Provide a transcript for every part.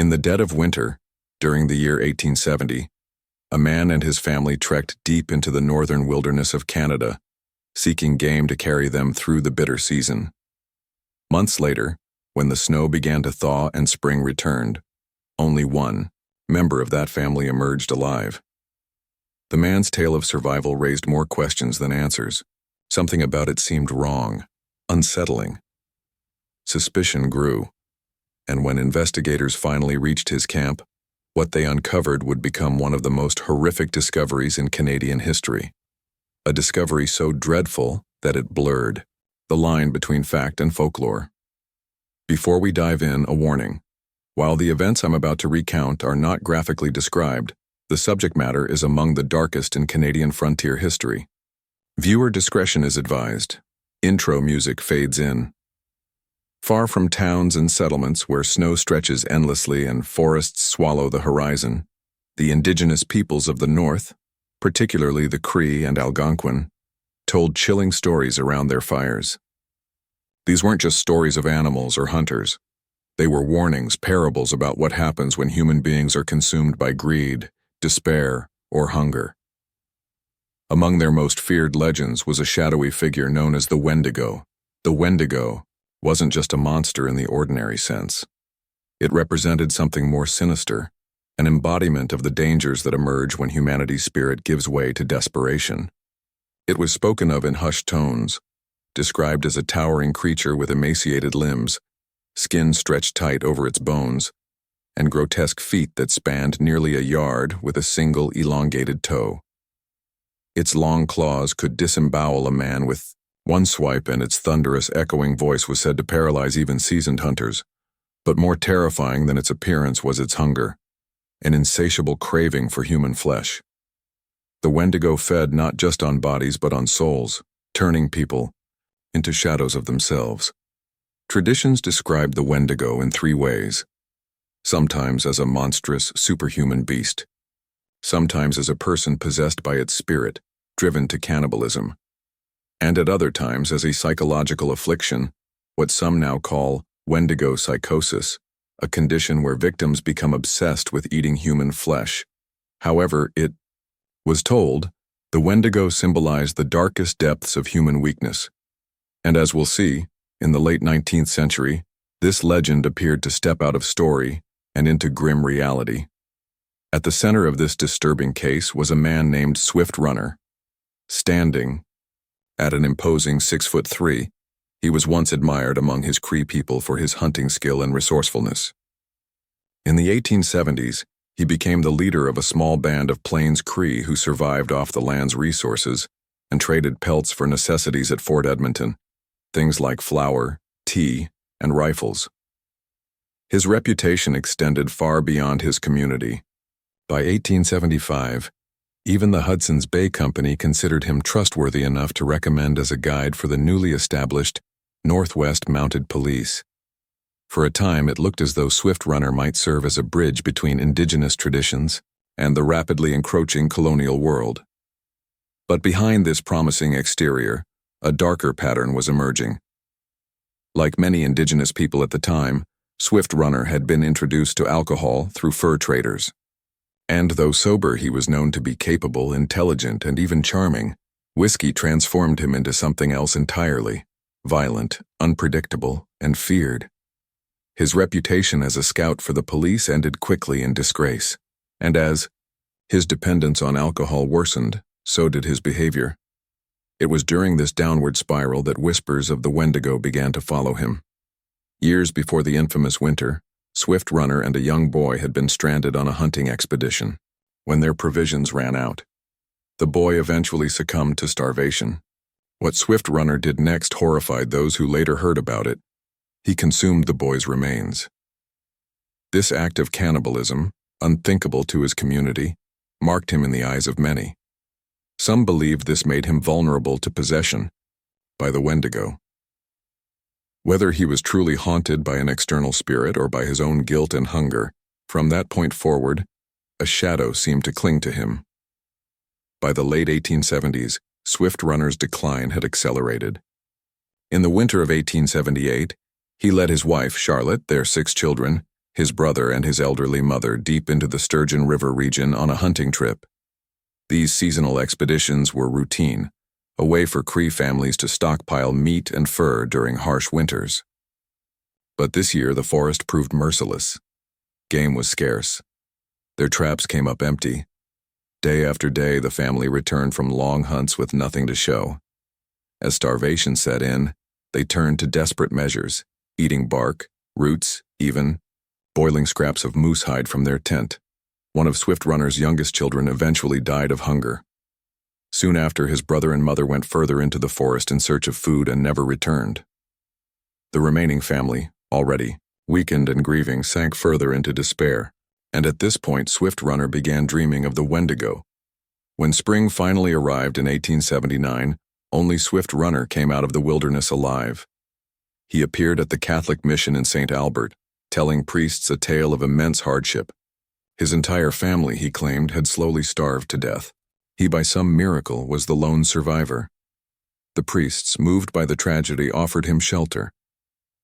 In the dead of winter, during the year 1870, a man and his family trekked deep into the northern wilderness of Canada, seeking game to carry them through the bitter season. Months later, when the snow began to thaw and spring returned, only one member of that family emerged alive. The man's tale of survival raised more questions than answers. Something about it seemed wrong, unsettling. Suspicion grew, and when investigators finally reached his camp, what they uncovered would become one of the most horrific discoveries in Canadian history. A discovery so dreadful that it blurred the line between fact and folklore. Before we dive in, a warning. While the events I'm about to recount are not graphically described, the subject matter is among the darkest in Canadian frontier history. Viewer discretion is advised. Intro music fades in. Far from towns and settlements where snow stretches endlessly and forests swallow the horizon, the indigenous peoples of the north, particularly the Cree and Algonquin, told chilling stories around their fires. These weren't just stories of animals or hunters. They were warnings, parables about what happens when human beings are consumed by greed, despair, or hunger. Among their most feared legends was a shadowy figure known as the Wendigo. The Wendigo wasn't just a monster in the ordinary sense. It represented something more sinister, an embodiment of the dangers that emerge when humanity's spirit gives way to desperation. It was spoken of in hushed tones, described as a towering creature with emaciated limbs, skin stretched tight over its bones, and grotesque feet that spanned nearly a yard with a single elongated toe. Its long claws could disembowel a man with one swipe, and its thunderous, echoing voice was said to paralyze even seasoned hunters. But more terrifying than its appearance was its hunger, an insatiable craving for human flesh. The Wendigo fed not just on bodies but on souls, turning people into shadows of themselves. Traditions describe the Wendigo in three ways: sometimes as a monstrous, superhuman beast, sometimes as a person possessed by its spirit, driven to cannibalism, and at other times as a psychological affliction, what some now call Wendigo psychosis, a condition where victims become obsessed with eating human flesh. However, it was told the Wendigo symbolized the darkest depths of human weakness. And as we'll see, in the late 19th century, this legend appeared to step out of story and into grim reality. At the center of this disturbing case was a man named Swift Runner. Standing at an imposing 6'3", he was once admired among his Cree people for his hunting skill and resourcefulness. In the 1870s, he became the leader of a small band of Plains Cree who survived off the land's resources and traded pelts for necessities at Fort Edmonton, things like flour, tea, and rifles. His reputation extended far beyond his community. By 1875, even the Hudson's Bay Company considered him trustworthy enough to recommend as a guide for the newly established Northwest Mounted Police. For a time, it looked as though Swift Runner might serve as a bridge between indigenous traditions and the rapidly encroaching colonial world. But behind this promising exterior, a darker pattern was emerging. Like many indigenous people at the time, Swift Runner had been introduced to alcohol through fur traders. And though sober, he was known to be capable, intelligent, and even charming. Whiskey transformed him into something else entirely: violent, unpredictable, and feared. His reputation as a scout for the police ended quickly in disgrace, and as his dependence on alcohol worsened, so did his behavior. It was during this downward spiral that whispers of the Wendigo began to follow him. Years before the infamous winter, Swift Runner and a young boy had been stranded on a hunting expedition. When their provisions ran out, the boy eventually succumbed to starvation. What Swift Runner did next horrified those who later heard about it. He consumed the boy's remains. This act of cannibalism, unthinkable to his community, marked him in the eyes of many. Some believed this made him vulnerable to possession by the Wendigo. Whether he was truly haunted by an external spirit or by his own guilt and hunger, from that point forward, a shadow seemed to cling to him. By the late 1870s, Swift Runner's decline had accelerated. In the winter of 1878, he led his wife, Charlotte, their 6 children, his brother and his elderly mother deep into the Sturgeon River region on a hunting trip. These seasonal expeditions were routine, a way for Cree families to stockpile meat and fur during harsh winters. But this year the forest proved merciless. Game was scarce. Their traps came up empty. Day after day the family returned from long hunts with nothing to show. As starvation set in, they turned to desperate measures, eating bark, roots, even boiling scraps of moose hide from their tent. One of Swift Runner's youngest children eventually died of hunger. Soon after, his brother and mother went further into the forest in search of food and never returned. The remaining family, already weakened and grieving, sank further into despair, and at this point Swift Runner began dreaming of the Wendigo. When spring finally arrived in 1879, only Swift Runner came out of the wilderness alive. He appeared at the Catholic mission in St. Albert, telling priests a tale of immense hardship. His entire family, he claimed, had slowly starved to death. He, by some miracle, was the lone survivor. The priests, moved by the tragedy, offered him shelter.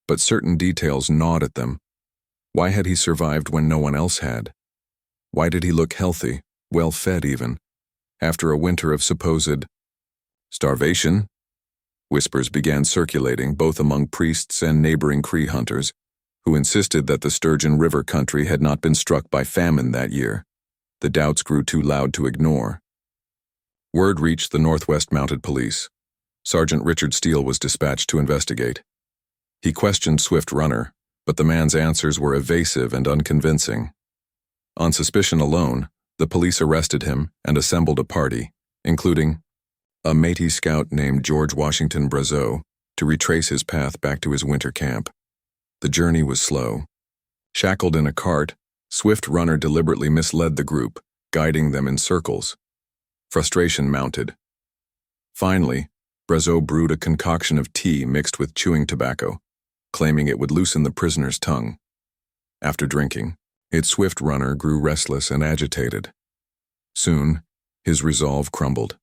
But certain details gnawed at them. Why had he survived when no one else had? Why did he look healthy, well-fed even, after a winter of supposed starvation? Whispers began circulating both among priests and neighboring Cree hunters, who insisted that the Sturgeon River country had not been struck by famine that year. The doubts grew too loud to ignore. Word reached the Northwest Mounted Police. Sergeant Richard Steele was dispatched to investigate. He questioned Swift Runner, but the man's answers were evasive and unconvincing. On suspicion alone, the police arrested him and assembled a party, including a Métis scout named George Washington Brazeau, to retrace his path back to his winter camp. The journey was slow. Shackled in a cart, Swift Runner deliberately misled the group, guiding them in circles. Frustration mounted. Finally, Brazeau brewed a concoction of tea mixed with chewing tobacco, claiming it would loosen the prisoner's tongue. After drinking, Swift Runner grew restless and agitated. Soon, his resolve crumbled.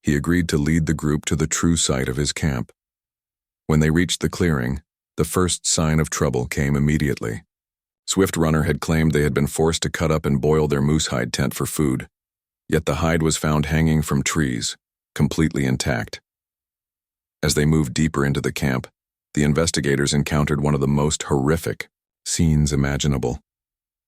He agreed to lead the group to the true site of his camp. When they reached the clearing, the first sign of trouble came immediately. Swift Runner had claimed they had been forced to cut up and boil their moose hide tent for food, yet the hide was found hanging from trees, completely intact. As they moved deeper into the camp, the investigators encountered one of the most horrific scenes imaginable.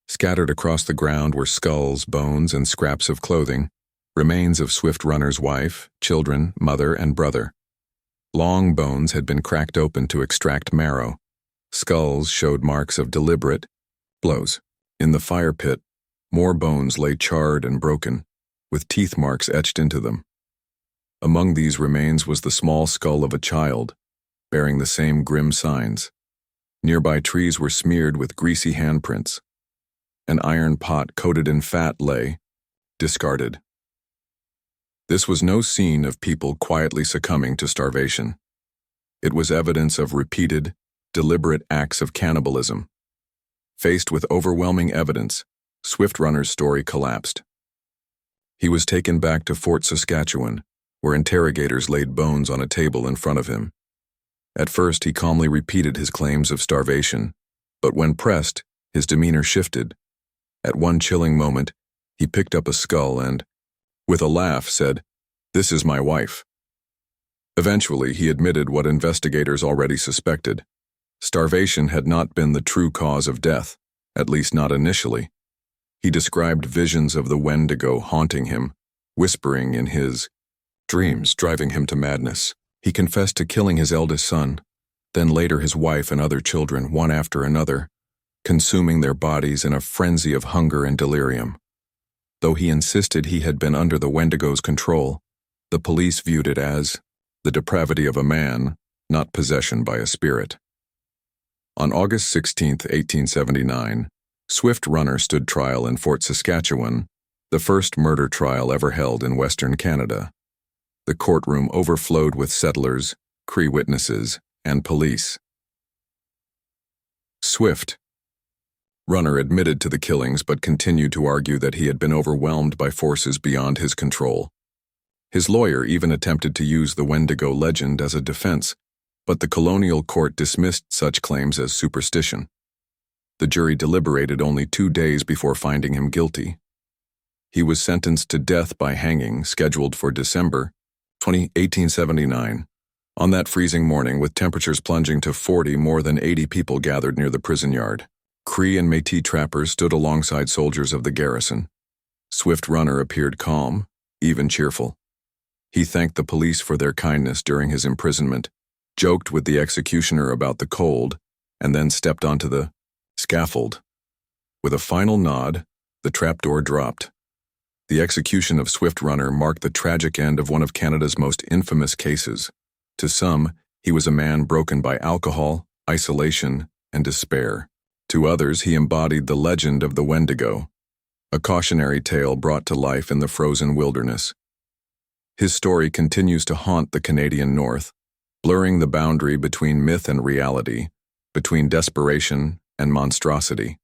Scattered across the ground were skulls, bones, and scraps of clothing, remains of Swift Runner's wife, children, mother, and brother. Long bones had been cracked open to extract marrow. Skulls showed marks of deliberate blows. In the fire pit, more bones lay charred and broken, with teeth marks etched into them. Among these remains was the small skull of a child, bearing the same grim signs. Nearby trees were smeared with greasy handprints. An iron pot coated in fat lay, discarded. This was no scene of people quietly succumbing to starvation. It was evidence of repeated, deliberate acts of cannibalism. Faced with overwhelming evidence, Swift Runner's story collapsed. He was taken back to Fort Saskatchewan, where interrogators laid bones on a table in front of him. At first, he calmly repeated his claims of starvation, but when pressed, his demeanor shifted. At one chilling moment, he picked up a skull and, with a laugh, said, "This is my wife." Eventually, he admitted what investigators already suspected. Starvation had not been the true cause of death, at least not initially. He described visions of the Wendigo haunting him, whispering in his dreams, driving him to madness. He confessed to killing his eldest son, then later his wife and other children, one after another, consuming their bodies in a frenzy of hunger and delirium. Though he insisted he had been under the Wendigo's control, the police viewed it as the depravity of a man, not possession by a spirit. On August 16, 1879, Swift Runner stood trial in Fort Saskatchewan, the first murder trial ever held in Western Canada. The courtroom overflowed with settlers, Cree witnesses, and police. Swift Runner admitted to the killings but continued to argue that he had been overwhelmed by forces beyond his control. His lawyer even attempted to use the Wendigo legend as a defense, but the colonial court dismissed such claims as superstition. The jury deliberated only 2 days before finding him guilty. He was sentenced to death by hanging, scheduled for December 1879. On that freezing morning, with temperatures plunging to 40, more than 80 people gathered near the prison yard. Cree and Métis trappers stood alongside soldiers of the garrison. Swift Runner appeared calm, even cheerful. He thanked the police for their kindness during his imprisonment, joked with the executioner about the cold, and then stepped onto the scaffold. With a final nod, the trapdoor dropped. The execution of Swift Runner marked the tragic end of one of Canada's most infamous cases. To some, he was a man broken by alcohol, isolation, and despair. To others, he embodied the legend of the Wendigo, a cautionary tale brought to life in the frozen wilderness. His story continues to haunt the Canadian North, blurring the boundary between myth and reality, between desperation and monstrosity.